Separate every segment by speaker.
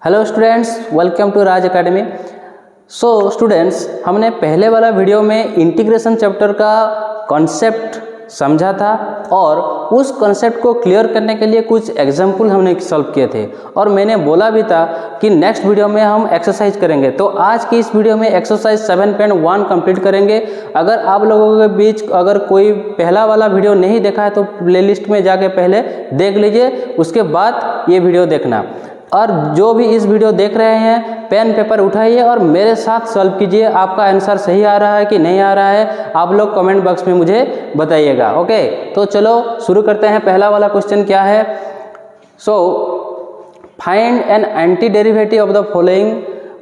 Speaker 1: Hello students, welcome to Raj academy. So students, हमने पहले वाला वीडियो में इंटीग्रेशन चैप्टर का कॉन्सेप्ट समझा था और उस कॉन्सेप्ट को क्लियर करने के लिए कुछ एग्जाम्पल हमने सॉल्व किए थे और मैंने बोला भी था कि नेक्स्ट वीडियो में हम एक्सरसाइज करेंगे। तो आज की इस वीडियो में एक्सरसाइज 7.1 कंप्लीट करेंगे। अगर आप लोगों के बीच अगर कोई पहला वाला वीडियो नहीं देखा है तो प्लेलिस्ट में जाके पहले देख लीजिए, उसके बाद ये वीडियो देखना। और जो भी इस वीडियो देख रहे हैं, पेन पेपर उठाइए और मेरे साथ सॉल्व कीजिए। आपका आंसर सही आ रहा है कि नहीं आ रहा है, आप लोग कमेंट बॉक्स में मुझे बताइएगा। ओके, तो चलो शुरू करते हैं। पहला वाला क्वेश्चन क्या है? So find an anti derivative of the following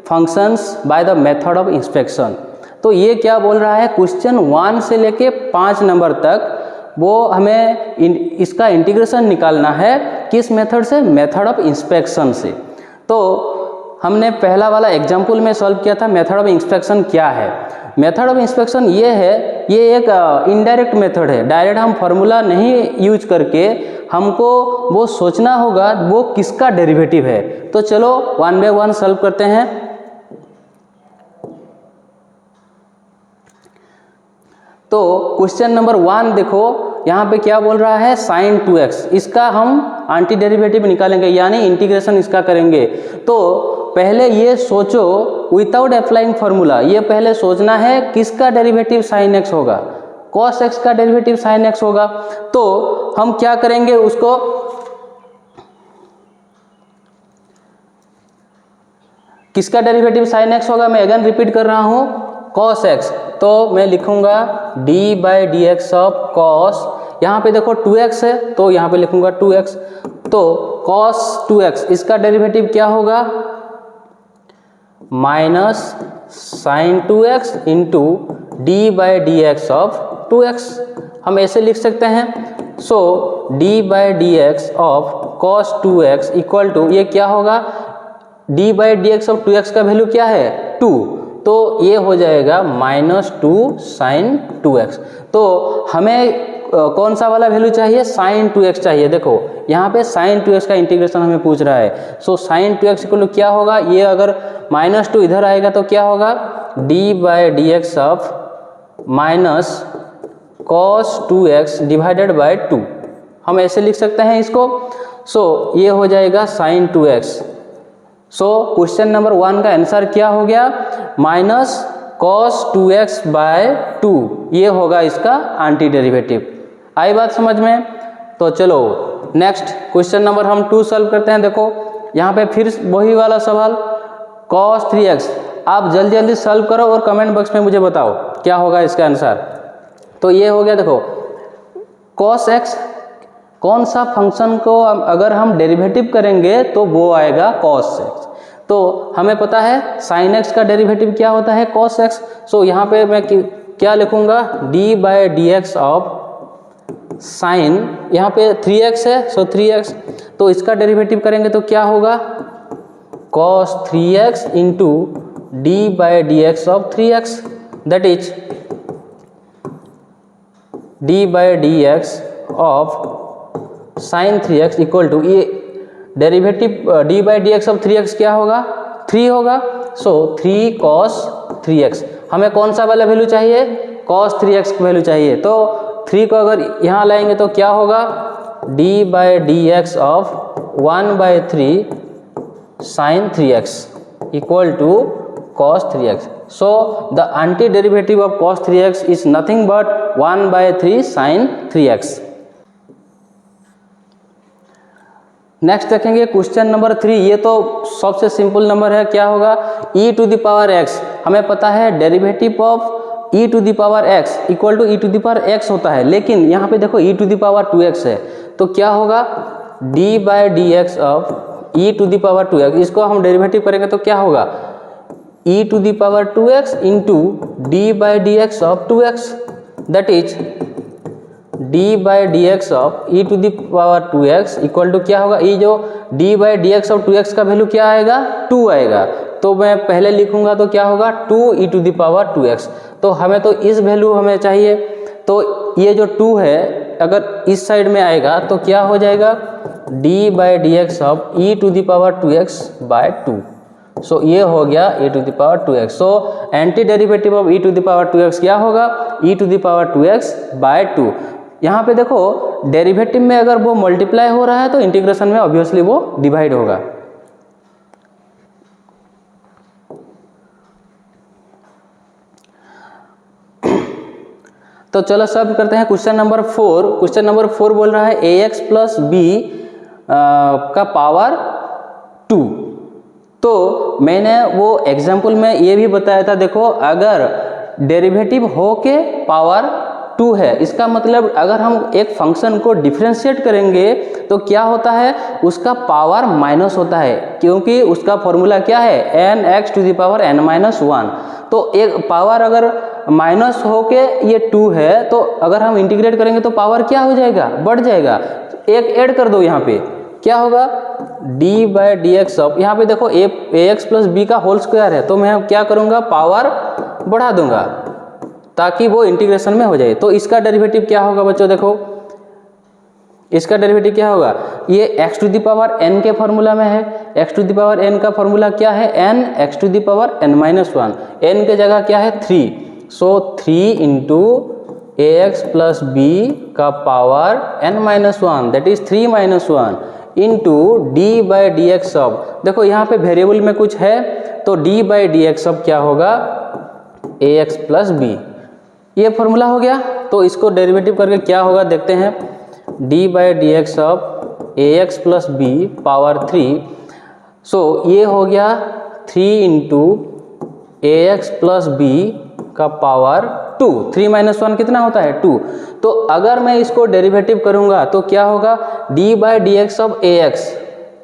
Speaker 1: functions by the method of inspection. तो ये क्या बोल रहा है? क्वेश्चन 1 से लेके 5 नंबर तक वो हमें इसका इंटीग्रेशन निकालना है। किस मेथड से? मेथड ऑफ इंस्पेक्शन से। तो हमने पहला वाला एग्जाम्पल में सॉल्व किया था। मेथड ऑफ इंस्पेक्शन क्या है? मेथड ऑफ इंस्पेक्शन ये है, ये एक इनडायरेक्ट मेथड है। डायरेक्ट हम फार्मूला नहीं यूज करके हमको वो सोचना होगा वो किसका डेरिवेटिव है। तो चलो 1 बाय 1 सॉल्व करते हैं। तो क्वेश्चन नंबर 1 देखो, यहाँ पे क्या बोल रहा है? sin 2x। इसका हम एंटी डेरिवेटिव निकालेंगे, यानी इंटीग्रेशन इसका करेंगे। तो पहले ये सोचो विदाउट अप्लाइंग फार्मूला, ये पहले सोचना है किसका डेरिवेटिव sin x होगा? cos x का डेरिवेटिव sin x होगा। तो हम क्या करेंगे उसको, किसका डेरिवेटिव sin x होगा? मैं अगेन रिपीट कर रहा हूँ, cos x। तो मैं लिखूंगा d by d x of cos, यहाँ पे देखो 2x है तो यहाँ पे लिखूंगा 2x। तो cos 2x इसका डेरिवेटिव क्या होगा? Minus sin 2x into d by d x of 2x। हम ऐसे लिख सकते हैं। So d by d x of cos 2x equal to, ये क्या होगा? d by d x of 2x का वैल्यू क्या है? 2। तो ये हो जाएगा -2 sin 2x। तो हमें कौन सा वाला वैल्यू चाहिए? sin 2x चाहिए। देखो यहाँ पे sin 2x का इंटीग्रेशन हमें पूछ रहा है। सो sin 2x इक्वल टू क्या होगा? ये अगर -2 इधर आएगा तो क्या होगा? d by d x of minus cos 2x divided by 2। हम ऐसे लिख सकते हैं इसको। सो ये हो जाएगा sin 2x। सो क्वेश्चन नंबर 1 का आंसर क्या हो गया? माइनस cos 2x बाय 2, ये होगा इसका एंटी डेरिवेटिव। आई बात समझ में? तो चलो नेक्स्ट क्वेश्चन नंबर हम 2 सॉल्व करते हैं। देखो यहाँ पे फिर वही वाला सवाल, cos 3x। आप जल्दी जल्दी सॉल्व करो और कमेंट बॉक्स में मुझे बताओ क्या होगा इसका आंसर। तो ये हो गया। देखो cos x, कौन सा फंक्शन को अगर हम डेरिवेटिव करेंगे तो वो आएगा cos x। तो हमें पता है sin x का डेरिवेटिव क्या होता है? cos x। सो यहाँ पे मैं क्या लिखूंगा? d by d x of sign, यहाँ पे 3x है, सो 3x। तो इसका डेरिवेटिव करेंगे तो क्या होगा? cos 3x into d by d x of 3x, that is d by d x of sine 3x equal to, ये derivative d by d x of 3x क्या होगा? 3 होगा। सो 3 cos 3x। हमें कौन सा वाला वैल्यू चाहिए? cos 3x का वैल्यू चाहिए। तो 3 को अगर यहाँ लाएंगे तो क्या होगा? d by d x of 1 by 3 sine 3x equal to cos 3x। So the anti derivative of cos 3x is nothing but 1 by 3 sine 3x। Next देखेंगे क्वेश्चन नंबर 3। ये तो सबसे सिंपल नंबर है। क्या होगा? e to the power x। हमें पता है derivative of e to the power x equal to e to the power x होता है, लेकिन यहाँ पे देखो e to the power 2x है। तो क्या होगा? d by d x of e to the power 2x। इसको हम डेरिवेटिव करेंगे तो क्या होगा? e to the power 2x into d by d x of 2x, that is d by d x of e to the power 2x equal to क्या होगा? ये जो d by d x of 2x का value क्या आएगा? 2 आएगा। तो मैं पहले लिखूंगा तो क्या होगा? 2 e to the power 2x। तो हमें तो इस वैल्यू हमें चाहिए। तो ये जो 2 है अगर इस साइड में आएगा तो क्या हो जाएगा, d by d x of e to the power 2x by 2। So ये हो गया e to the power 2x। So anti derivative of e to the power 2x क्या होगा, e to the power 2x by 2। यहाँ पे देखो derivative में अगर वो मल्टीप्लाई हो रहा है तो इंटीग्रेशन में ऑब्वियसली वो डिवाइड होगा। तो चलो सब करते हैं क्वेश्चन नंबर 4। क्वेश्चन नंबर 4 बोल रहा है ax प्लस बी का पावर 2। तो मैंने वो एग्जाम्पल में ये भी बताया था, देखो अगर डेरिवेटिव हो के पावर 2 है, इसका मतलब अगर हम एक फंक्शन को डिफरेंशिएट करेंगे तो क्या होता है, उसका पावर माइनस होता है, क्योंकि उसका फॉर्मूला क्या है n(x) to the power n-1। तो एक पावर अगर माइनस हो के ये 2 है तो अगर हम इंटीग्रेट करेंगे तो पावर क्या हो जाएगा, बढ़ जाएगा। एक ऐड कर दो, यहाँ पे क्या होगा d by d x of, यहाँ पे देखो ax प्लस बी का होल स्क्वायर है, तो मैं क्या करूँगा पावर बढ़ा दूंगा ताकि वो इंटीग्रेशन में हो जाए। तो इसका डेरिवेटिव क्या होगा बच्चों, देखो इसका डेरिवेटिव क्या होगा, ये x to the power n के फॉर्मूला में है। x to the power n का फॉर्मूला क्या है, n x to the power n-1, n के जगह क्या है 3। So 3 into ax plus B का power n-1 that is 3 - 1 into d by d x of, देखो यहाँ पे वेरिएबल में कुछ है तो d by d x of क्या होगा ax प्लस बी, ये फॉर्मूला हो गया। तो इसको डेरिवेटिव करके क्या होगा देखते हैं, d by d x of ax plus B power 3। So ये हो गया 3 इंटू ax प्लस बी का पावर 2। 3 - 1 कितना होता है 2। तो अगर मैं इसको डेरिवेटिव करूंगा तो क्या होगा, d by d x of ax,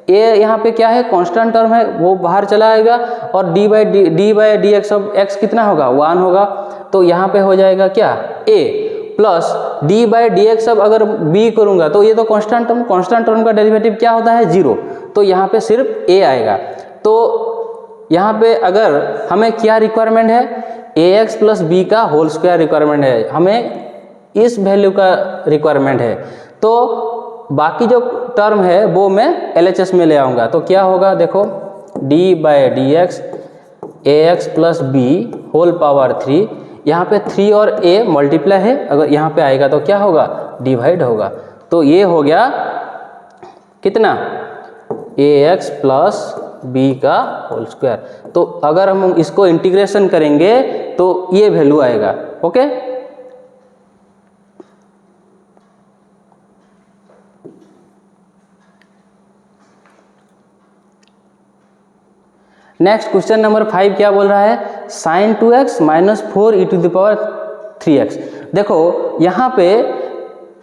Speaker 1: ए यहाँ पे क्या है कांस्टेंट टर्म है वो बाहर चला आएगा, और d by d x of x कितना होगा 1 होगा। तो यहाँ पे हो जाएगा क्या a plus d by d x of अगर b करूँगा तो ये तो कांस्टेंट टर्म का डेरिवेटिव क्या होता है 0, तो यहाँ पे सिर्फ a आएगा। तो यहाँ पे अगर हमें क्या रिक्वायरमेंट है, ax प्लस बी का होल स्क्वायर रिक्वायरमेंट है, हमें इस वैल्यू का रिक्वायरमेंट है। तो बाकी जो टर्म है वो मैं LHS में ले आऊँगा। तो क्या होगा देखो d by d x ax plus B whole power 3, यहाँ पे 3 और a मल्टीप्लाई है, अगर यहाँ पे आएगा तो क्या होगा डिवाइड होगा। तो ये हो गया कितना ax प्लस बी का होल स्क्वायर। तो अगर हम इसको इंटीग्रेशन करेंगे तो ये वैल्यू आएगा। ओके, नेक्स्ट क्वेश्चन नंबर 5 क्या बोल रहा है, sin 2x minus 4 e to the power 3x। देखो यहाँ पे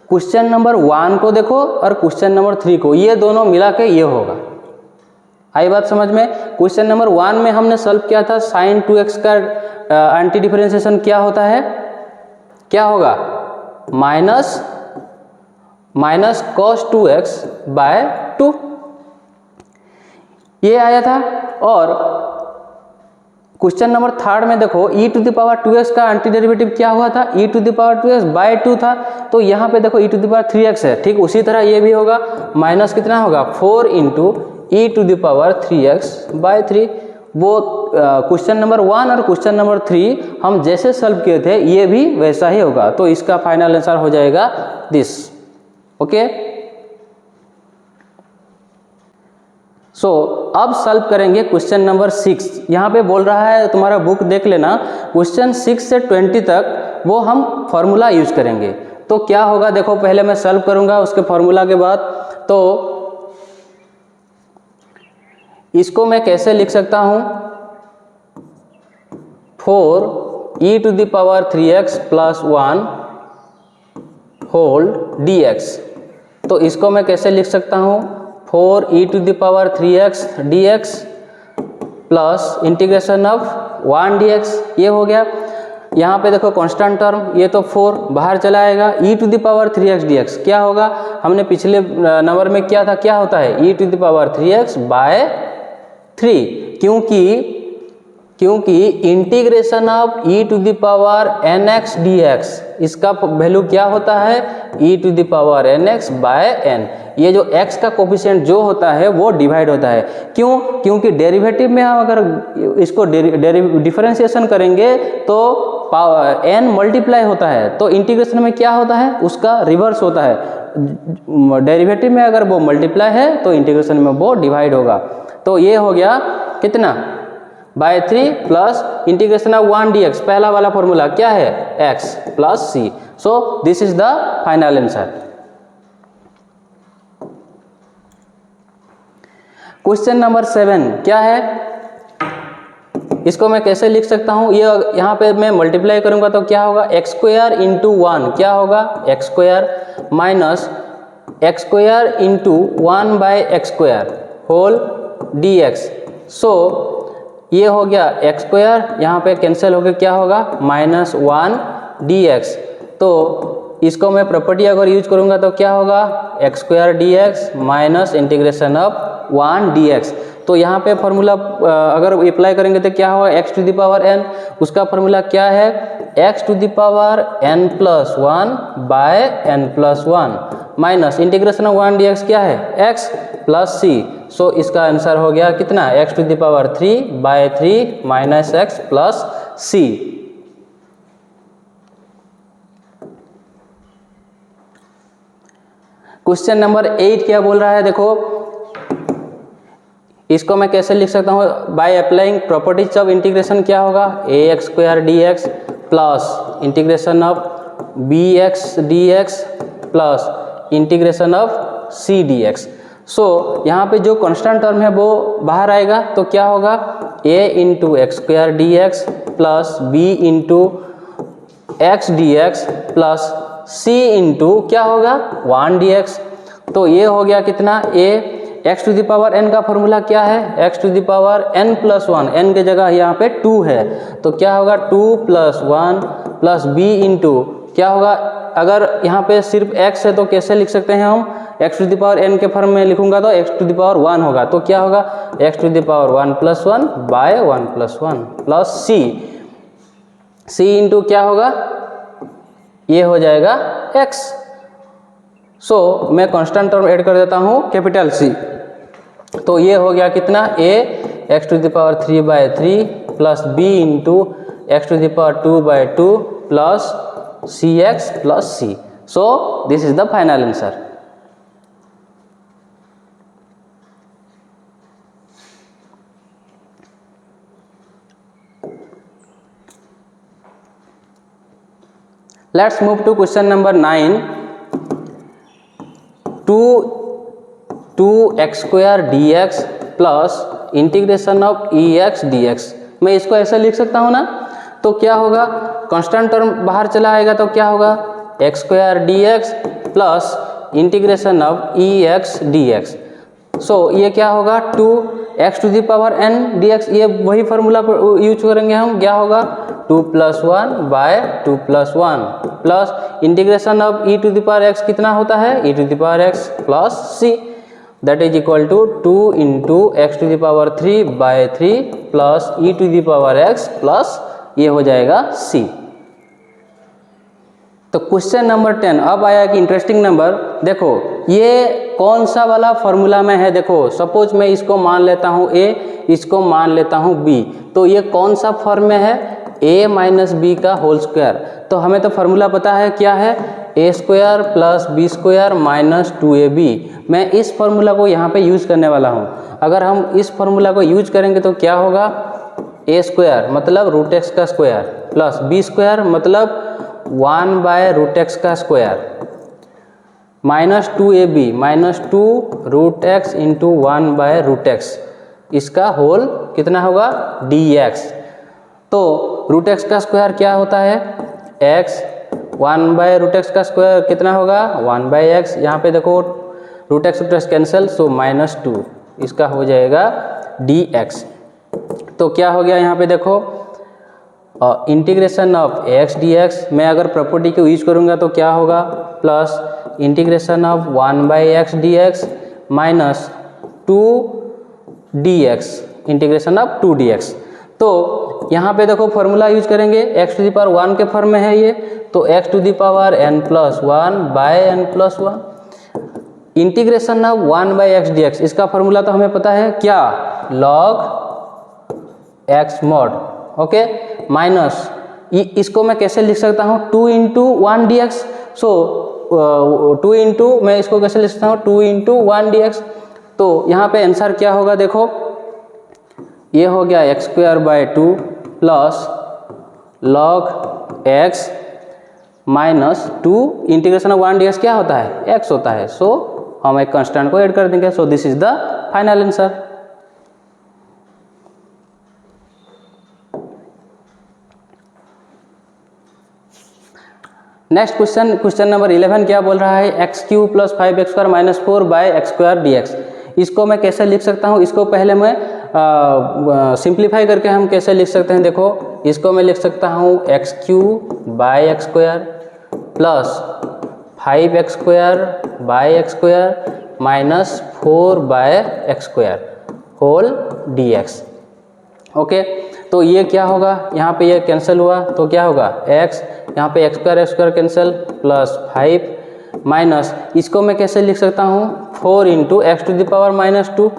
Speaker 1: क्वेश्चन नंबर 1 को देखो और क्वेश्चन नंबर 3 को, ये दोनों मिला के ये होगा। आई बात समझ में। क्वेश्चन नंबर 1 में हमने सॉल्व किया था sin 2x का एंटी डिफरेंशिएशन क्या होता है, क्या होगा माइनस cos 2x बाय 2, ये आया था। और क्वेश्चन नंबर 3 में देखो e to the power 2x का एंटी डेरिवेटिव क्या हुआ था, e to the power 2x by 2 था। तो यहाँ पे देखो e to the power 3x है, ठीक उसी तरह ये भी होगा, माइनस कितना होगा 4 into e to the power 3x by 3। वो क्वेश्चन नंबर 1 और क्वेश्चन नंबर 3 हम जैसे सॉल्व किए थे ये भी वैसा ही होगा। तो इसका फाइनल आंसर हो जाएगा दिस। ओके, सो अब सॉल्व करेंगे क्वेश्चन नंबर 6। यहाँ पे बोल रहा है, तुम्हारा बुक देख लेना, क्वेश्चन 6 से 20 तक वो हम फॉर्मूला यूज करेंगे। तो क्या होगा देखो, पहले मैं सॉल्व करूँगा उसके फॉर्मूला के बाद। तो इसको मैं कैसे लिख सकता हूँ, 4 e to the power 3x plus 1 whole dx। तो इसको मैं कैसे लिख सकता हूँ, 4 e to the power 3x dx plus integration of 1 dx, ये हो गया। यहाँ पे देखो कांस्टेंट टर्म, ये तो 4 बाहर चला आएगा, e to the power 3x dx क्या होगा, हमने पिछले नंबर में क्या था, क्या होता है e to the power 3x by 3, क्योंकि integration of e to the power nx dx इसका वैल्यू क्या होता है e to the power nx by n। ये जो x का कोफिशिएंट जो होता है वो डिवाइड होता है। क्यों? क्योंकि डेरिवेटिव में हम अगर इसको डिफरेंशिएशन करेंगे तो n मल्टीप्लाई होता है, तो इंटीग्रेशन में क्या होता है, उसका रिवर्स होता है। डेरिवेटिव में अगर वो मल्टीप्लाई है तो इंटीग्रेशन में वो डिवाइड होगा। तो ये हो गया कितना, by 3 plus integration of 1 dx, पहला वाला फॉर्मूला क्या है, x plus c। So this is the final answer. Question number 7 क्या है, इसको मैं कैसे लिख सकता हूँ, ये यहाँ पे मैं मल्टीप्लाई करूँगा तो क्या होगा, एक्स स्क्वायर इंटू 1 क्या होगा, x square minus x square into 1 by x square whole d x. So ये हो गया एक्स स्क्वायर, यहाँ पे कैंसिल होकर क्या होगा, माइनस 1 डी एक्स। तो इसको मैं प्रॉपर्टी अगर यूज करूँगा तो क्या होगा, x square d x minus integration of 1 D x. तो यहाँ पे फॉर्मूला अगर अप्लाई करेंगे तो क्या होगा, x to the power n, उसका फॉर्मूला क्या है, x to the power n plus 1 by n plus 1 minus integration of 1 dx क्या है, x प्लस c। सो इसका आंसर हो गया कितना, x to the power 3 by 3 minus x plus c। Question number 8 क्या बोल रहा है, देखो इसको मैं कैसे लिख सकता हूँ, by applying properties of integration क्या होगा, a x square d x plus integration of b x d x plus integration of c d x. So यहाँ पे जो कांस्टेंट टर्म है वो बाहर आएगा तो क्या होगा, a into x square d x plus b into x d x plus c into क्या होगा 1 डी एक्स। तो ये हो गया कितना, a x to the power n का फॉर्मूला क्या है, x to the power n plus 1, n के जगह यहाँ पे 2 है तो क्या होगा 2 प्लस 1 प्लस b इंटू क्या होगा, अगर यहाँ पे सिर्फ x है तो कैसे लिख सकते हैं हम, x to the power n के फॉर्म में लिखूंगा तो x टू द पावर 1 होगा, तो क्या होगा x to the power 1 plus 1 by 1 plus 1 plus c into क्या होगा, ये हो जाएगा x। सो मैं कांस्टेंट टर्म ऐड कर देता हूँ कैपिटल C, तो ये हो गया कितना, a x to the power 3 by 3 plus b into x to the power 2 by 2 plus c x plus c। So this is the final answer. Let's move to question number 9। 2x square d x plus integration of e x d x, मैं इसको ऐसे लिख सकता हूँ ना, तो क्या होगा, कांस्टेंट टर्म बाहर चला आएगा तो क्या होगा, x square d x plus integration of e x d x. So ये क्या होगा, 2x to the power n dx, ये वही फार्मूला यूज करेंगे हम, क्या होगा 2 plus 1 by 2 plus 1 plus integration of e to the power x कितना होता है, e to the power x plus c, that is equal to 2 into x to the power 3 by 3 plus e to the power x plus ये हो जाएगा c। तो question number 10 अब आया कि इंटरेस्टिंग नंबर, देखो ये कौन सा वाला फॉर्मूला में है, देखो सपोज मैं इसको मान लेता हूँ a, इसको मान लेता हूँ b, तो ये कौन सा फॉर्म में है, a माइनस बी का होल स्क्वायर। तो हमें तो फार्मूला पता है क्या है, a square plus b square minus 2ab। मैं इस फार्मूला को यहाँ पे यूज करने वाला हूँ। अगर हम इस फार्मूला को यूज करेंगे तो क्या होगा, a स्क्वायर मतलब रूट एक्स का स्क्वायर प्लस बी स्क्वायर मतलब 1 बाय रूट एक्स का square minus 2ab minus 2 root x into 1 by root x, इसका होल कितना होगा dx। तो रूट एक्स का स्क्वायर क्या होता है x, 1 बाय रूट एक्स का स्क्वायर कितना होगा 1 बाय एक्स, यहाँ पे देखो root x cancel, so minus 2, इसका हो जाएगा dx। तो क्या हो गया यहाँ पे देखो integration of x d x, मैं अगर प्रॉपर्टी को यूज करूँगा तो क्या होगा plus integration of 1 by x d x minus 2 d x integration of 2 d x. तो यहाँ पे देखो फॉर्मूला यूज करेंगे, x टू द पावर 1 के फॉर्म में है ये, तो x to the power n+1 by n+1 integration of 1/x dx, इसका फॉर्मूला तो हमें पता है क्या, log x mod, okay, minus इसको मैं कैसे लिख सकता हूँ 2 × 1 dx, सो 2 इंटू मैं इसको कैसे लिख सकता हूँ 2 × 1 dx, तो यहाँ पे आंसर क्या होगा देखो, ये हो गया x² plus log x minus 2 integration of 1 dx क्या होता है, x होता है, सो हम एक कांस्टेंट को ऐड कर देंगे, सो this is the final answer. Next question, question number 11 क्या बोल रहा है, x³ + 5x² - 4/x² dx, इसको मैं कैसे लिख सकता हूँ, इसको पहले मैं सिंप्लीफाई करके हम कैसे लिख सकते हैं, देखो इसको मैं लिख सकता हूँ x³ plus 5x² minus 4/x² whole dx, okay, तो ये क्या होगा, यहाँ पे ये कैंसिल हुआ तो क्या होगा x, यहाँ पे x² कैंसिल प्लस 5 माइनस इसको मैं कैसे लिख सकता हूँ 4 × x⁻²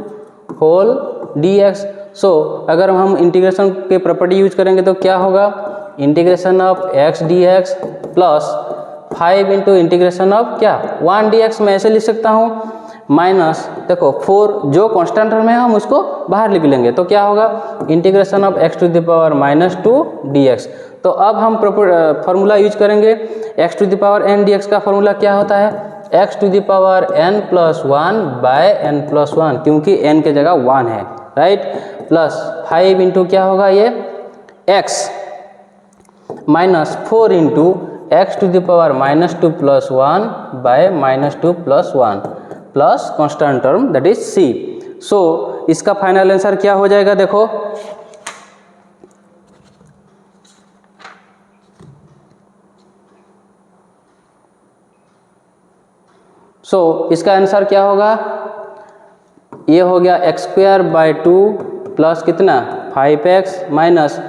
Speaker 1: होल dx, सो अगर हम इंटीग्रेशन के प्रॉपर्टी यूज करेंगे तो क्या होगा, integration of x dx plus 5 × integration of क्या 1 dx, मैं ऐसे लिख सकता हूँ, माइनस देखो 4 जो कांस्टेंट टर्म है हम उसको बाहर लिख लेंगे, तो क्या होगा इंटीग्रेशन ऑफ x⁻² dx, तो अब हम फॉर्मूला यूज करेंगे x⁻n dx का फॉर्मूला क्या होता है, x⁻n+1 बाय n+1, क्योंकि n के जगह 1 है, राइट, प्लस 5 इंटू क्या होगा ये x minus 4 into x⁻² plus 1 by -2 plus 1 plus constant term that is c, so इसका फाइनल आंसर क्या हो जाएगा देखो, सो इसका आंसर क्या होगा, ये हो गया x² प्लस कितना 5x माइनस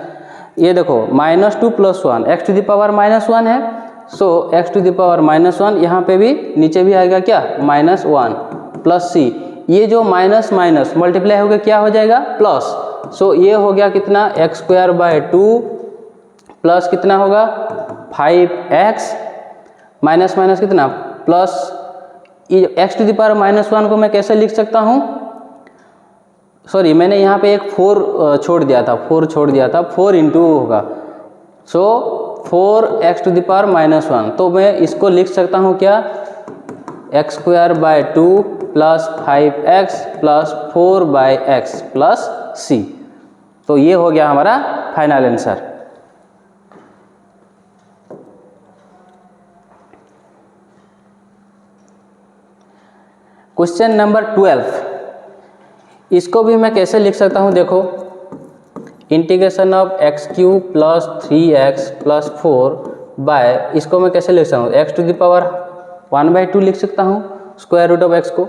Speaker 1: ये देखो -2 प्लस 1, x⁻−1 है, सो x⁻−1 यहाँ पे भी नीचे भी आएगा क्या -1 प्लस c, ये जो माइनस माइनस मल्टीप्लाई हो गया क्या हो जाएगा प्लस, सो ये हो गया कितना x² प्लस कितना होगा 5x माइनस माइनस कितना प्लस, ये x⁻−1 को मैं कैसे लिख सकता हूँ, सॉरी मैंने यहाँ पे एक 4 छोड़ दिया था, 4 इंटू होगा, सो 4x⁻−1, तो मैं इसको लिख सकता हूँ क्या x² plus 5x plus 4/x plus c, तो ये हो गया हमारा फाइनल आंसर। क्वेश्चन नंबर 12, इसको भी मैं कैसे लिख सकता हूँ देखो, integration of x³ plus 3x plus 4 by, इसको मैं कैसे लिख सकता हूँ x⁻1/2 लिख सकता हूँ स्क्वायर रूट ऑफ x को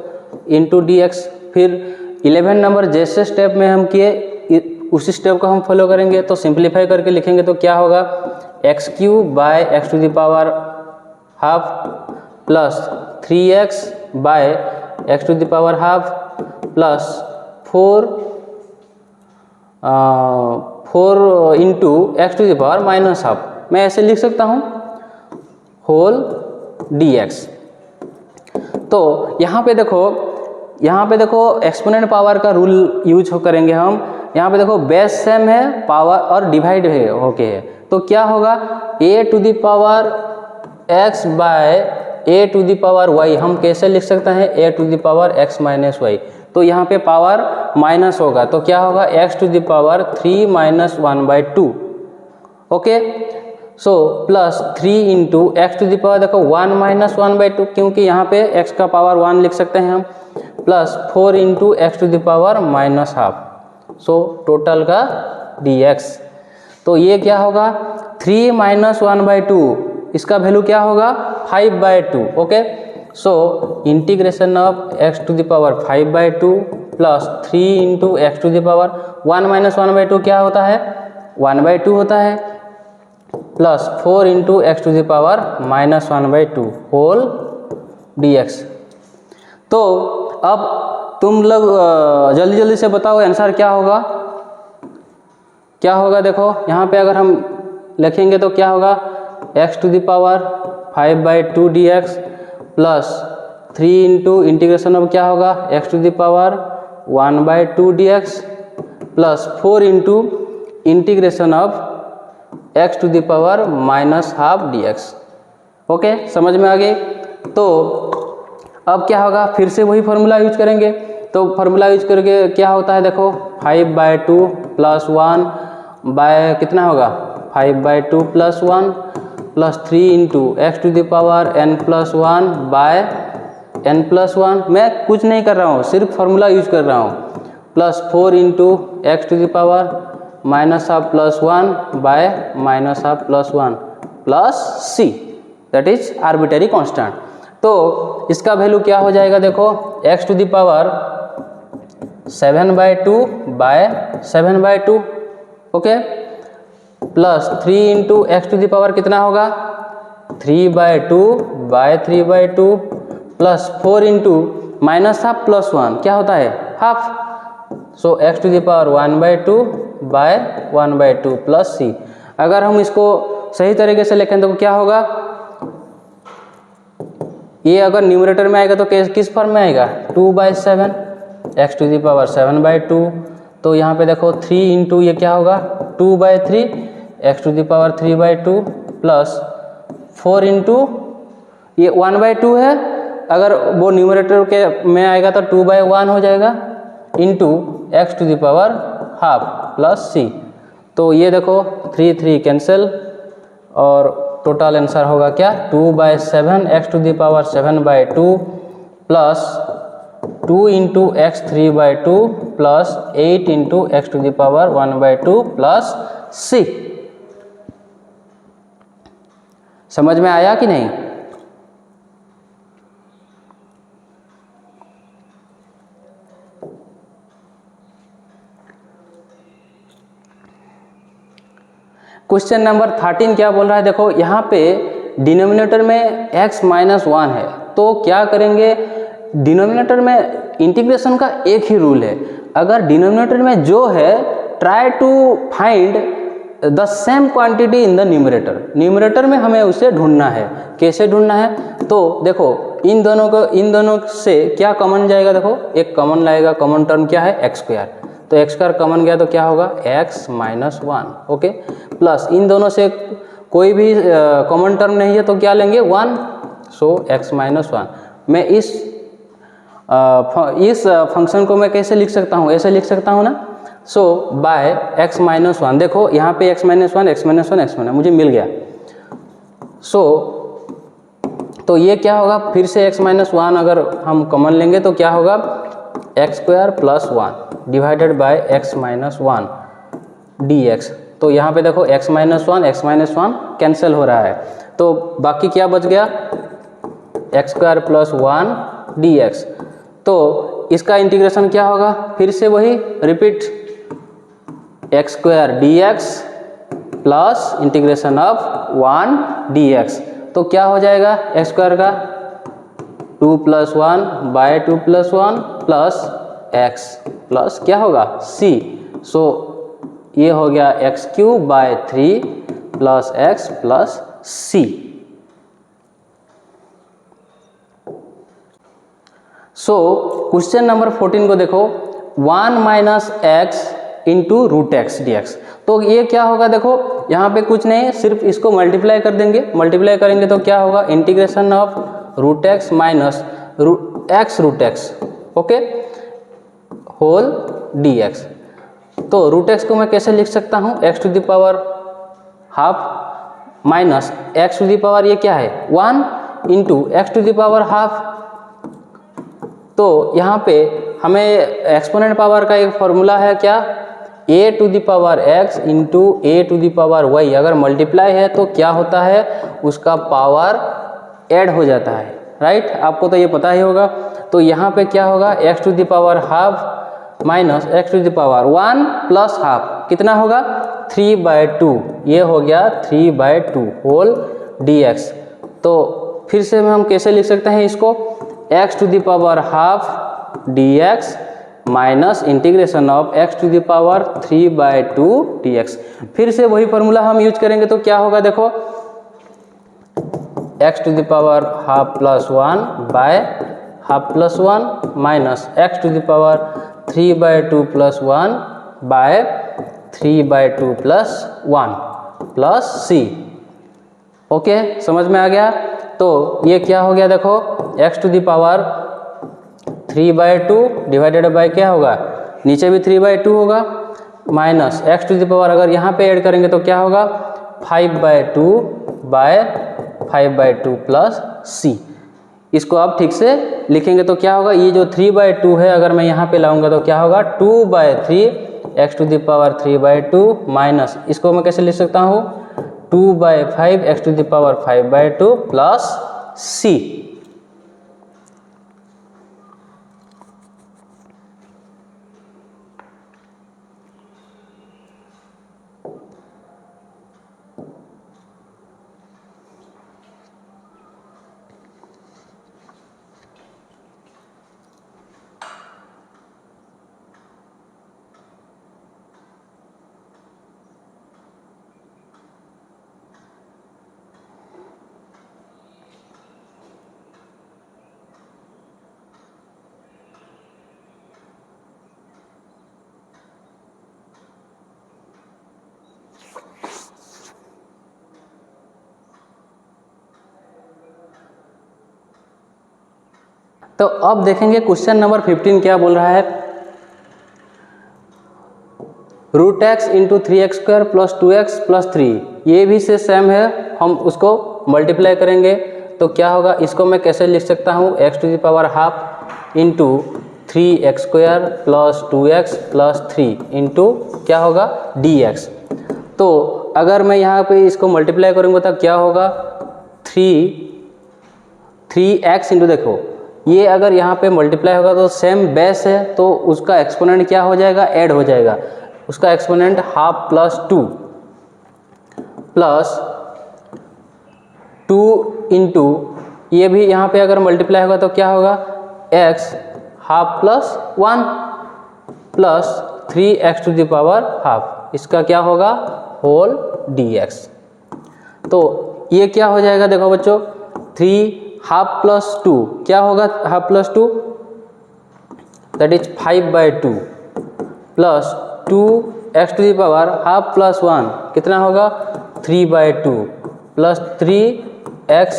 Speaker 1: इंटू dx, फिर 11 नंबर जैसे स्टेप में हम किए उसी स्टेप को हम फॉलो करेंगे, तो सिंप्लीफाई करके लिखेंगे तो क्या होगा x³ by x⁻½ plus 3x by x⁻½ plus 4 into x⁻−12, मैं ऐसे लिख सकता हूँ होल dx, तो यहाँ पे देखो एक्सपोनेंट पावर का रूल यूज करेंगे हम, यहाँ पे देखो बेस सेम है पावर और डिवाइड है ओके है, तो क्या होगा a⁻x बाय a⁻y, हम कैसे लिख सकते हैं a⁻x - y, तो यहाँ पे पावर माइनस होगा तो क्या होगा x⁻3 - 1/2, okay, so plus 3 into x⁻, देखो 1 - 1/2, क्योंकि यहाँ पे x का पावर 1 लिख सकते हैं हम, plus 4 into x⁻−12, so total का dx, तो ये क्या होगा 3 - 1/2, इसका वैल्यू क्या होगा 5/2, okay, so integration of x⁻5/2 plus 3 into x to the power 1 minus 1/2 क्या होता है 1/2 होता है, plus 4 into x to the power minus 1/2 whole dx। तो अब तुम लोग जल्दी जल्दी से बताओ आंसर क्या होगा, क्या होगा। देखो यहाँ पे अगर हम लिखेंगे तो क्या होगा x to the power 5/2 dx plus 3 into integration of क्या होगा x to the power 1/2 dx plus 4 into integration of x to the power minus half dx। Okay, समझ में आ गई। तो अब क्या होगा, फिर से वही फॉर्मूला यूज करेंगे। तो फॉर्मूला यूज करके क्या होता है, देखो 5/2 प्लस 1 बाय कितना होगा 5/2 plus 1 plus 3 into x to the power n plus 1 by n plus 1। मैं कुछ नहीं कर रहा हूँ, सिर्फ फार्मूला यूज कर रहा हूँ। Plus 4 into x to the power minus half plus 1 by minus half plus 1 plus c, that is arbitrary constant. तो इसका वैल्यू क्या हो जाएगा, देखो x to the power 7/2 by 7/2, okay, plus 3 into x to the power कितना होगा 3/2 by 3/2 plus 4 into minus half plus 1 क्या होता है half, so x to the power 1/2 bye 1/2 plus c। अगर हम इसको सही तरीके से लिखें तो क्या होगा, ये अगर न्यूमरेटर में आएगा तो किस फॉर्म में आएगा 2/7 एक्स टू द पावर 7/2। तो यहाँ पे देखो 3 इंटू ये क्या होगा 2/3 x to the power 3/2 plus 4 into ये 1/2 है, अगर वो न्यूमरेटर के में आएगा तो 2/1 हो जाएगा into x to the power half plus c। तो ये देखो 3 कैंसिल और टोटल आंसर होगा क्या 2/7 x to the power 7/2 plus 2 into x 3/2 plus 8 into x to the power 1/2 plus c। समझ में आया कि नहीं। क्वेश्चन नंबर 13 क्या बोल रहा है, देखो यहाँ पे डिनोमिनेटर में x माइनस 1 है, तो क्या करेंगे, डिनोमिनेटर में इंटीग्रेशन का एक ही रूल है, अगर डिनोमिनेटर में जो है try to find the same quantity in the numerator, numerator में हमें उसे ढूंढना है। कैसे ढूंढना है, तो देखो इन दोनों से क्या कॉमन जाएगा, देखो एक कॉमन लाएगा, कॉमन टर्म क्या है एक्स स्क्वायर, तो एक्स स्क्वायर कॉमन गया तो क्या होगा x माइनस 1, ओके, प्लस इन दोनों से कोई भी कॉमन टर्म नहीं है तो क्या लेंगे 1, सो x माइनस 1। मैं इस फंक्शन को मैं कैसे लिख सकता हूँ, ऐसे लिख सकता हूँ ना, सो बाय x माइनस 1, देखो यहाँ पे x minus 1 x minus 1 x minus मुझे मिल गया। सो तो ये क्या होगा, फिर से x माइनस 1 अगर हम कॉमन लेंगे तो क्या होगा x square plus 1 divided by x minus 1 dx। तो यहाँ पे देखो x माइनस 1 कैंसिल हो रहा है, तो बाकी क्या बच गया एक्स स्क्वायर प्लस 1 dx। तो इसका इंटीग्रेशन क्या होगा, फिर से वही repeat x square dx plus integration of 1 dx। तो क्या हो जाएगा एक्स स्क्वायर का 2 + 1 बाय 2 + 1 प्लस x प्लस क्या होगा c, सो ये हो गया x³ by 3 plus x plus c। So question number 14 को देखो 1 minus x into root x dx। तो ये क्या होगा, देखो यहाँ पे कुछ नहीं, सिर्फ इसको मल्टीप्लाई कर देंगे, मल्टीप्लाई करेंगे तो क्या होगा integration of root x minus x root x, okay, whole dx। तो रूट एक्स को मैं कैसे लिख सकता हूँ x to the power half minus x to the power ये क्या है 1 into x to the power half. तो यहाँ पे हमें एक्सपोनेंट पावर का एक फॉर्मूला है क्या a to the power x into a to the power y, अगर मल्टीप्लाई है तो क्या होता है उसका पावर ऐड हो जाता है, राइट, आपको तो ये पता ही होगा। तो यहाँ पे क्या होगा x to the power half minus x to the power 1 plus half कितना होगा 3/2, ये हो गया 3/2 होल dx। तो फिर से हम कैसे लिख सकते हैं इसको, x to the power half dx minus integration of x to the power 3/2 dx। फिर से वही फॉर्मूला हम यूज करेंगे तो क्या होगा देखो, x to the power half plus 1 by half plus 1 minus x to the power 3/2 plus 1 by 3/2 plus 1 plus c। Okay, समझ में आ गया। तो ये क्या हो गया देखो, x to the power 3/2 divided by क्या होगा, नीचे भी 3/2 होगा, minus x to the power अगर यहाँ पे ऐड करेंगे तो क्या होगा 5/2 बाय 5/2 प्लस c। इसको आप ठीक से लिखेंगे तो क्या होगा, ये जो 3/2 है अगर मैं यहाँ पे लाऊंगा तो क्या होगा 2/3 x to the power 3/2 minus इसको मैं कैसे लिख सकता हूँ 2/5 x to the power 5/2 plus c। तो अब देखेंगे क्वेश्चन नंबर 15 क्या बोल रहा है, √x into 3x² plus 2x plus 3, ये भी से सेम है, हम उसको मल्टीप्लाई करेंगे तो क्या होगा, इसको मैं कैसे लिख सकता हूँ x to the power half into 3x² plus 2x plus 3 into क्या होगा dx। तो अगर मैं यहाँ पे इसको मल्टीप्लाई करूँगा तो क्या होगा 3x इंटू, देखो ये अगर यहाँ पे मल्टीप्लाई होगा तो सेम बेस है तो उसका एक्सपोनेंट क्या हो जाएगा, ऐड हो जाएगा, उसका exponent half plus 2 plus 2 into ये भी यहाँ पे अगर मल्टीप्लाई होगा तो क्या होगा x half plus 1 plus 3x to the power half, इसका क्या होगा होल dx। तो ये क्या हो जाएगा देखो बच्चों, 3 हाफ प्लस 2 क्या होगा, half plus 2 that is 5/2 plus 2x to the power half plus 1 कितना होगा 3/2 plus 3x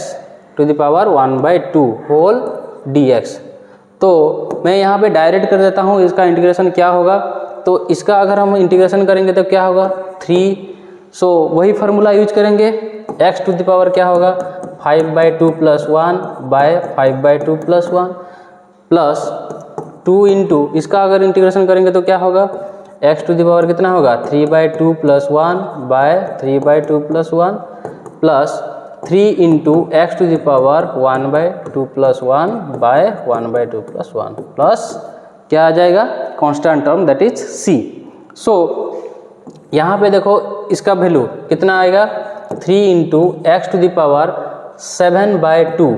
Speaker 1: to the power 1/2 whole dx। तो मैं यहाँ पे डायरेक्ट कर देता हूँ, इसका इंटीग्रेशन क्या होगा, तो इसका अगर हम इंटीग्रेशन करेंगे तो क्या होगा 3, सो वही फार्मूला यूज करेंगे, x टू द पावर क्या होगा 5/2 plus 1 by 5/2 plus 1 plus 2 into इसका अगर इंटीग्रेशन करेंगे तो क्या होगा x टू द पावर कितना होगा 3/2 plus 1 by 3/2 plus 1 plus 3 into x to the power 1/2 plus 1 by 1/2 plus 1 plus क्या आ जाएगा constant term that is c। So यहाँ पे देखो इसका वैल्यू कितना आएगा 3 into x to the power 7/2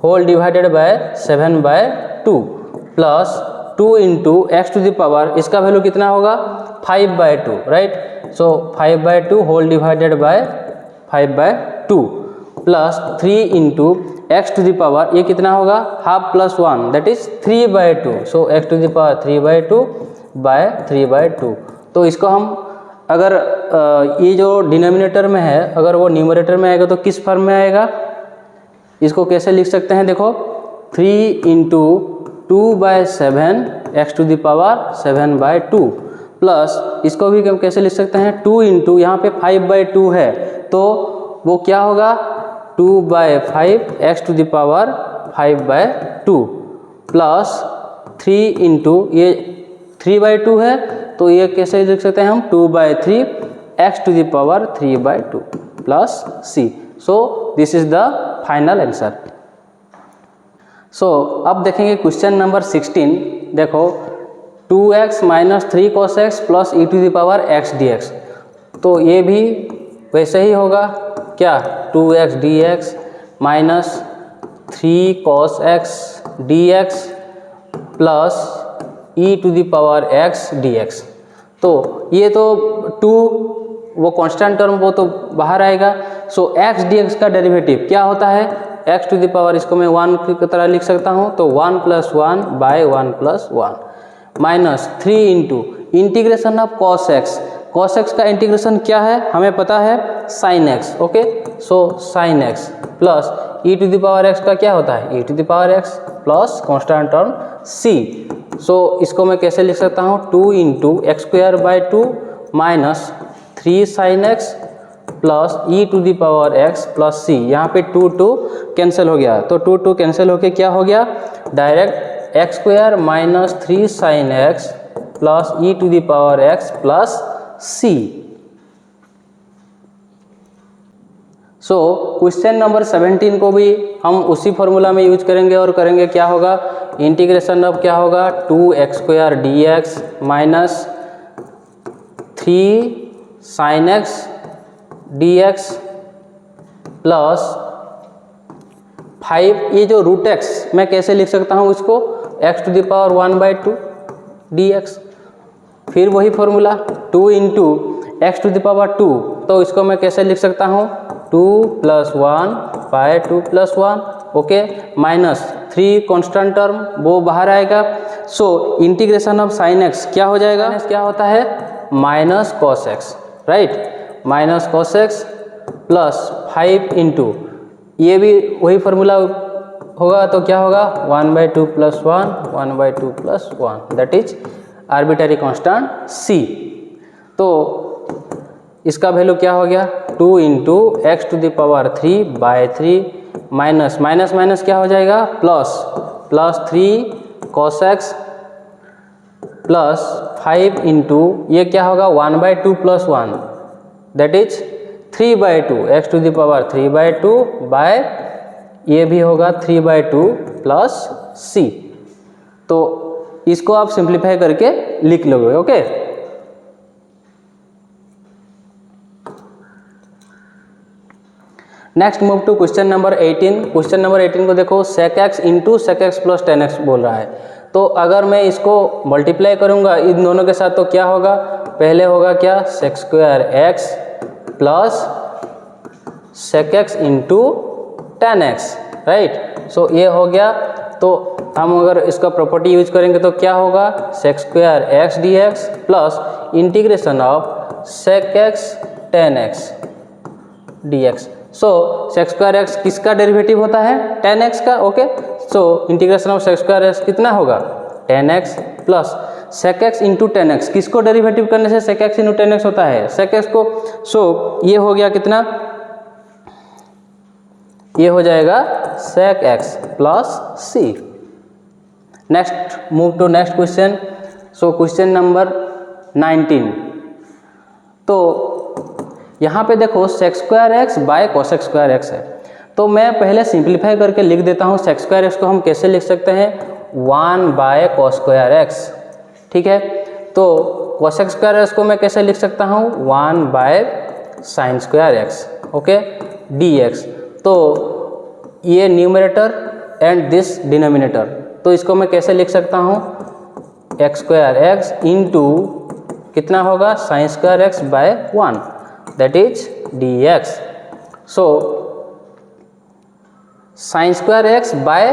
Speaker 1: whole divided by 7/2 plus 2 into x to the power इसका वैल्यू कितना होगा 5/2 right. So 5/2 whole divided bye 5/2 plus 3 into x to the power ये कितना होगा half plus 1 that is 3/2। So x to the power 3/2 by 3/2। तो इसको हम अगर ये जो डिनोमिनेटर में है अगर वो न्यूमरेटर में आएगा तो किस फॉर्म में आएगा, इसको कैसे लिख सकते हैं देखो 3 into 2/7 x to the power 7/2 plus इसको भी हम कैसे लिख सकते हैं 2 इंटू यहाँ पे 5/2 है तो वो क्या होगा 2/5 x to the power 5/2 plus 3 into ये 3/2 है तो ये कैसे लिख सकते हैं हम 2/3 x to the power 3/2 plus c। So this is the final answer. सो अब देखेंगे क्वेश्चन नंबर 16। देखो 2x minus 3 cos x plus e to the power x dx। तो ये भी वैसे ही होगा क्या, 2x dx minus 3 cos x dx plus e to the power x dx। तो ये तो 2 वो कांस्टेंट टर्म वो तो बाहर आएगा। सो x dx का डेरिवेटिव क्या होता है, x टू द पावर, इसको मैं 1 की तरह लिख सकता हूँ, तो 1 + 1 by 1 + 1 minus 3 into integration of cos x। cos x का इंटीग्रेशन क्या है हमें पता है, sin x। Okay, so sin x plus e to the power x का क्या होता है, e to the power x plus constant term c। So इसको मैं कैसे लिख सकता हूँ, 2 into x² / 2 minus 3 sin x plus e to the power x plus c। यहाँ पे 2 कैंसिल हो गया, तो 2 कैंसिल होके क्या हो गया, direct x² minus 3 sin x plus e to the power x plus c। So question number 17 को भी हम उसी फॉर्मूला में यूज करेंगे और करेंगे क्या होगा, इंटीग्रेशन ऑफ क्या होगा, 2x² dx minus 3 sin x dx plus 5, ये जो रूट x मैं कैसे लिख सकता हूँ इसको, x to the power 1/2 dx। फिर वही formula 2 into x to the power 2, तो इसको मैं कैसे लिख सकता हूँ, 2 + 1/2 + 1। ओके, माइनस 3 कांस्टेंट टर्म वो बाहर आएगा। सो इंटीग्रेशन ऑफ sin x क्या हो जाएगा, क्या होता है, minus cos x, right, minus cos x plus 5 into, ये भी वही फार्मूला होगा, तो क्या होगा, 1/2 + 1 1/2 + 1 that is arbitrary constant c। तो इसका वैल्यू क्या हो गया, 2 into x to the power 3/3 minus minus minus क्या हो जाएगा, plus 3 cos x plus 5 into, ये क्या होगा, 1/2 + 1 that is 3/2, x to the power 3/2 by, ये भी होगा 3/2 प्लस c। तो इसको आप सिंप्लीफाई करके लिख लोगे। Okay, next move to question number 18। Question number 18 को देखो, sec x into sec x plus 10x बोल रहा है। तो अगर मैं इसको मल्टीप्लाई करूंगा इन दोनों के साथ, तो क्या होगा, पहले होगा क्या, sec² x plus sec x into 10x, right. So ये हो गया। तो हम अगर इसका प्रॉपर्टी यूज करेंगे तो क्या होगा, sec² x dx plus integration of sec x 10x dx। So sec² x किसका डेरिवेटिव होता है, 10x का। Okay, so integration of sec² x कितना होगा, 10x plus sec x into 10x, किसको डेरिवेटिव करने से sec x इंटू 10x होता है, sec x को। सो ये हो गया कितना, ये हो जाएगा sec x plus c। Next move to next question. So question number 19। तो यहाँ पे देखो sec² x bye cos² x है, तो मैं पहले सिंप्लीफाई करके लिख देता हूँ। sec² x को हम कैसे लिख सकते हैं, 1/cos² x, ठीक है। तो cos² x को मैं कैसे लिख सकता हूँ, 1/sin² x, ओके, dx। तो ये न्यूमरेटर एंड दिस डिनोमिनेटर, तो इसको मैं कैसे लिख सकता हूँ, x² x इंटू कितना होगा, sin² x by 1 that is dx। so sin² x by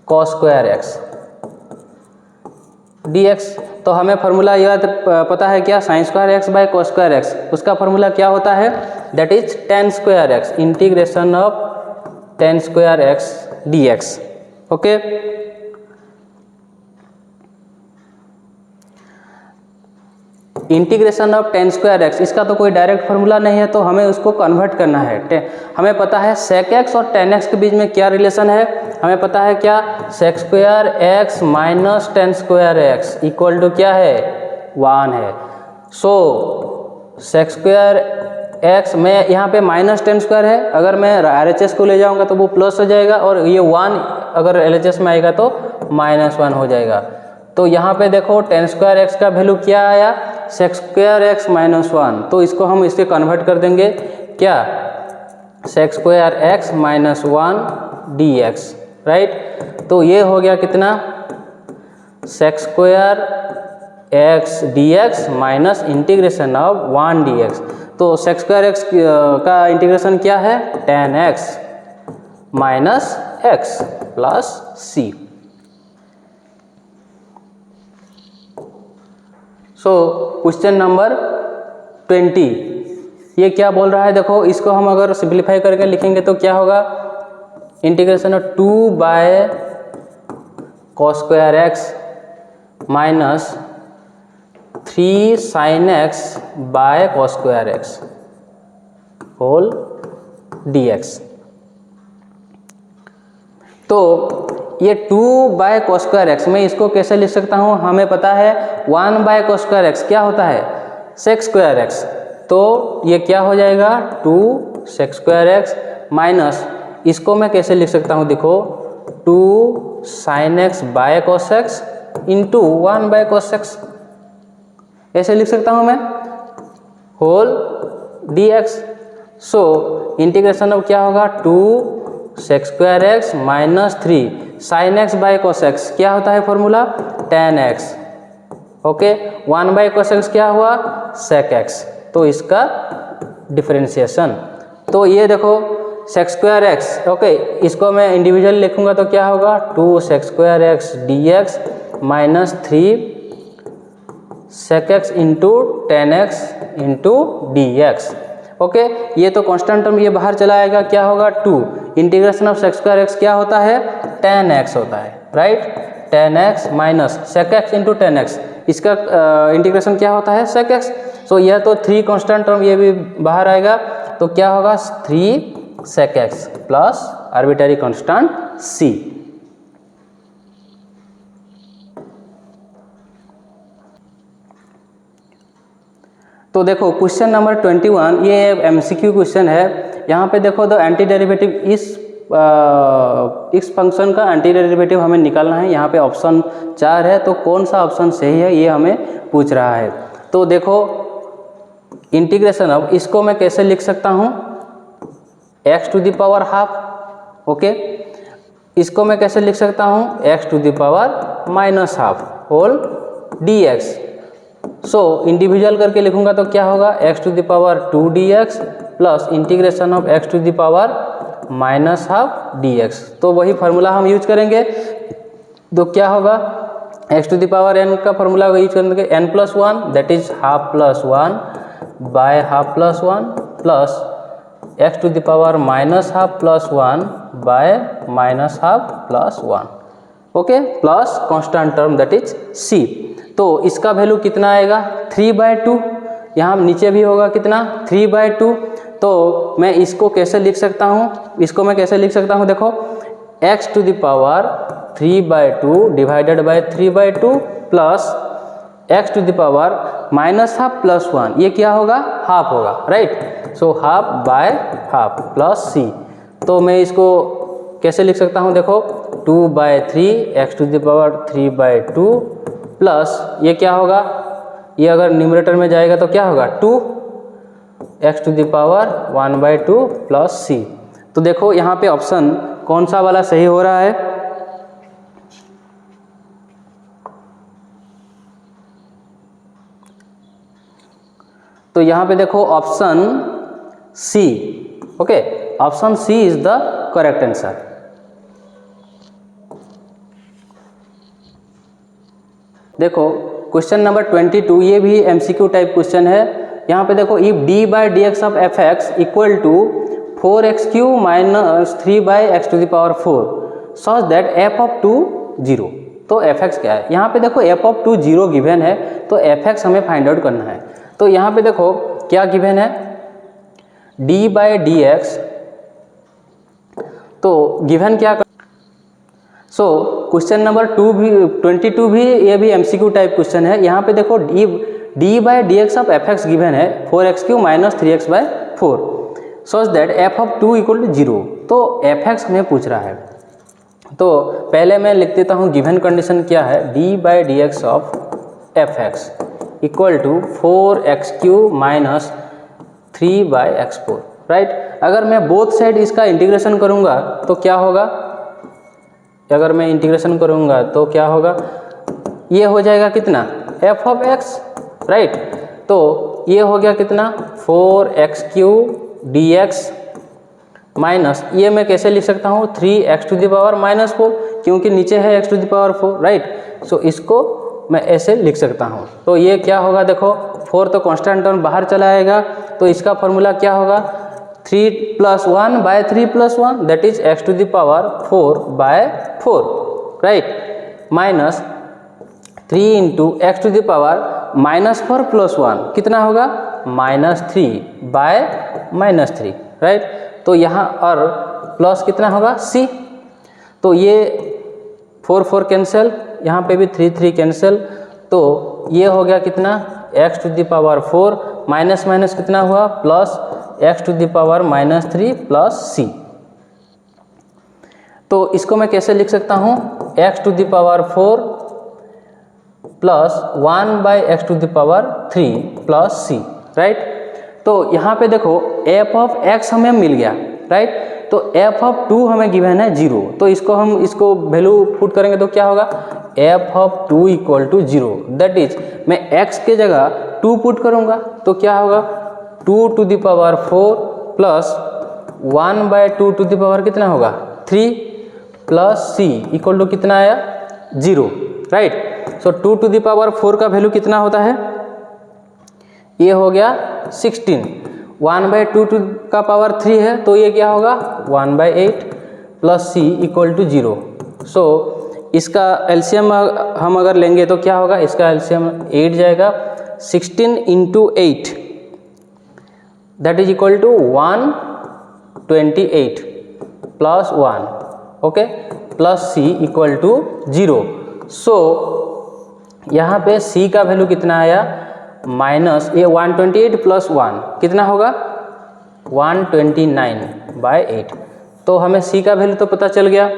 Speaker 1: cos² x dx। तो हमें फार्मूला याद पता है क्या, sin² x by cos² x, उसका फार्मूला क्या होता है, that is tan² x, integration of tan² x dx। Okay, integration of tan² x, इसका तो कोई डायरेक्ट फार्मूला नहीं है, तो हमें उसको कन्वर्ट करना है। हमें पता है sec x और tan x के बीच में क्या रिलेशन है, हमें पता है क्या, sec² x minus tan² x equal to क्या है, 1 है। सो sec² x में यहाँ पे माइनस tan² है, अगर मैं RHS को ले जाऊँगा तो वो प्लस हो जाएगा, और ये 1 अगर LHS में आएगा तो -1 हो जाएगा। तो यहाँ पे देखो tan स्क्वायर एक्स का वैल्यू क्या आया, sec स्क्वायर एक्स माइनस 1, तो इसको हम इससे कन्वर्ट कर देंगे क्या, sec square x minus 1 dx, right. तो ये हो गया कितना, sec square x dx minus integration of 1 dx। तो sec स्क्वायर एक्स का इंटीग्रेशन क्या है, tan x minus x plus c। So question number 20 ये क्या बोल रहा है, देखो इसको हम अगर सिंप्लीफाई करके लिखेंगे तो क्या होगा, integration of 2 by cos square x minus 3 sin x by cos square x whole dx। तो ये 2 बाय cos स्क्वायर एक्स, मैं इसको कैसे लिख सकता हूँ, हमें पता है 1 बाय cos स्क्वायर एक्स क्या होता है, sec स्क्वायर एक्स। तो ये क्या हो जाएगा 2 sec स्क्वायर एक्स माइनस, इसको मैं कैसे लिख सकता हूँ, देखो 2 sin x by cos x into 1 by cos x, ऐसे लिख सकता हूँ मैं, whole dx। So integration of क्या होगा 2 sec square x minus 3 sin x by cos x, क्या होता है formula tan x, okay. 1 by cos x क्या हुआ sec x, तो इसका डिफरेंशिएशन। तो ये देखो sec स्क्वायर एक्स, ओके, इसको मैं इंडिविजुअल लिखूंगा तो क्या होगा 2 sec square x dx minus 3 sec x into tan x into dx, okay. ये तो कांस्टेंट टर्म ये बाहर चला आएगा, क्या होगा 2 integration of sec square x क्या होता है tan x होता है, right. tan x minus sec x into tan x, इसका इंटीग्रेशन क्या होता है sec x। सो यह तो 3 कांस्टेंट टर्म ये भी बाहर आएगा, तो क्या होगा 3 sec x plus arbitrary constant c। तो देखो क्वेश्चन नंबर 21 ये एमसीक्यू क्वेश्चन है। यहाँ पे देखो द एंटी डेरिवेटिव इस फंक्शन का एंटी डेरिवेटिव हमें निकालना है। यहाँ पे ऑप्शन 4 है, तो कौन सा ऑप्शन सही है ये हमें पूछ रहा है। तो देखो इंटीग्रेशन ऑफ, इसको मैं कैसे लिख सकता हूँ x to the power half, okay. इसको मैं कैसे लिख सकता हूँ x to the power minus half whole dx। So individual करके लिखूंगा तो क्या होगा x to the power 2 dx plus integration of x to the power minus half dx। तो वही फार्मूला हम यूज करेंगे, तो क्या होगा x to the power n का फार्मूला यूज करेंगे n plus 1 that is half plus 1 by half plus 1 plus x to the power minus half plus 1 by minus half plus 1, okay, plus constant term that is c। तो इसका value कितना आएगा 3/2, यहाँ नीचे भी होगा कितना 3/2। तो मैं इसको कैसे लिख सकता हूँ, इसको मैं कैसे लिख सकता हूँ, देखो x to the power 3/2 divided by 3/2 plus x to the power minus half plus 1, ये क्या होगा हाफ होगा, right. So half by half plus c। तो मैं इसको कैसे लिख सकता हूँ, देखो 2/3 x to the power 3/2 plus ये क्या होगा, ये अगर न्यूमरेटर में जाएगा तो क्या होगा 2 x to the power 1/2 plus c। तो देखो यहाँ पे ऑप्शन कौन सा वाला सही हो रहा है, तो यहाँ पे देखो option C, okay, option C is the correct answer. देखो क्वेश्चन नंबर 22 ये भी एमसीक्यू टाइप क्वेश्चन है। यहाँ पे देखो if d by d x of f x equal to 4x³ minus 3/x to the power 4 such that f of 2 0। तो f(x) क्या है, यहाँ पे देखो f ऑफ 2 0 गिवन है, तो f(x) हमें फाइंड आउट करना है। तो यहाँ पे देखो क्या गिवन है d बाई डी एक्स, तो गिवन क्या, सो क्वेश्चन नंबर 22 भी ये भी एमसीक्यू टाइप क्वेश्चन है। यहाँ पे देखो d by d x of f x given है 4x³ minus 3x/4 such that f of 2 equal to 0। तो f(x) हमें पूछ रहा है, तो पहले मैं लिख देता हूँ गिवन कंडीशन क्या है, d by d x of f x equal to 4x³ minus 3/x4, right. अगर मैं बोथ साइड इसका इंटीग्रेशन करूँगा तो क्या होगा, अगर मैं इंटीग्रेशन करूँगा तो क्या होगा, ये हो जाएगा कितना f ऑफ x, राइट। तो ये हो गया कितना 4x³ dx माइनस, ये मैं कैसे लिख सकता हूँ 3x⁻⁻4, क्योंकि नीचे है x⁻4, राइट। सो इसको मैं ऐसे लिख सकता हूँ। तो ये क्या होगा, देखो 4 तो कांस्टेंट टर्म बाहर चला आएगा, तो इसका फॉर्मूला क्या होगा 3 + 1/3 + 1 that is x⁻4/4, right, minus 3 × x⁻⁻4 + 1 कितना होगा -3/-3, राइट। तो यहाँ और प्लस कितना होगा c, तो ये 4 कैंसिल, यहाँ पे भी 3 कैंसिल, तो ये हो गया कितना x⁻4 माइनस माइनस कितना हुआ प्लस x⁻³ प्लस c। तो इसको मैं कैसे लिख सकता हूँ x⁻4 plus 1/x⁻³ plus c, right. तो यहाँ पे देखो f ऑफ x हमें मिल गया, राइट। तो f ऑफ 2 हमें गिवन है 0, तो इसको वैल्यू पुट करेंगे तो क्या होगा f of 2 equal to 0, that is मैं x के जगह 2 पुट करूँगा तो क्या होगा 2⁴ प्लस 1/2 कितना होगा 3 प्लस c इक्वल टू कितना आया 0, राइट। सो 2⁴ का वैल्यू कितना होता है, ये हो गया 16, 1/2⁻³ है तो ये क्या होगा 1/8 प्लस c इक्वल टू 0। सो इसका एलसीएम हम अगर लेंगे तो क्या होगा, इसका एलसीएम 8 जाएगा, 16 × 8 that is equal to 128 plus 1, okay, plus c equal to 0। So यहाँ पे c का वैल्यू कितना आया माइनस ये 128 प्लस 1 कितना होगा 129/8। तो हमें c का वैल्यू तो पता चल गया,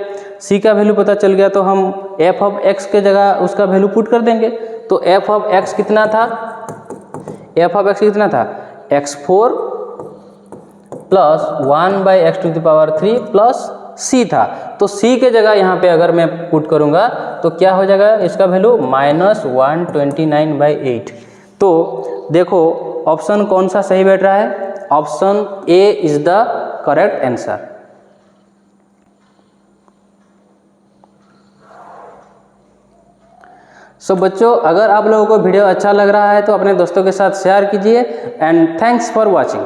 Speaker 1: c का वैल्यू पता चल गया तो हम f ऑफ x के जगह उसका वैल्यू पुट कर देंगे। तो f ऑफ x कितना था, f ऑफ x कितना था x4 plus 1/x⁻³ plus c था। तो c के जगह यहाँ पे अगर मैं पुट करूँगा तो क्या हो जाएगा इसका वैल्यू -129/8। तो देखो ऑप्शन कौन सा सही बैठ रहा है, option A is the correct answer. So बच्चों, अगर आप लोगों को वीडियो अच्छा लग रहा है तो अपने दोस्तों के साथ शेयर कीजिए एंड थैंक्स फॉर वॉचिंग।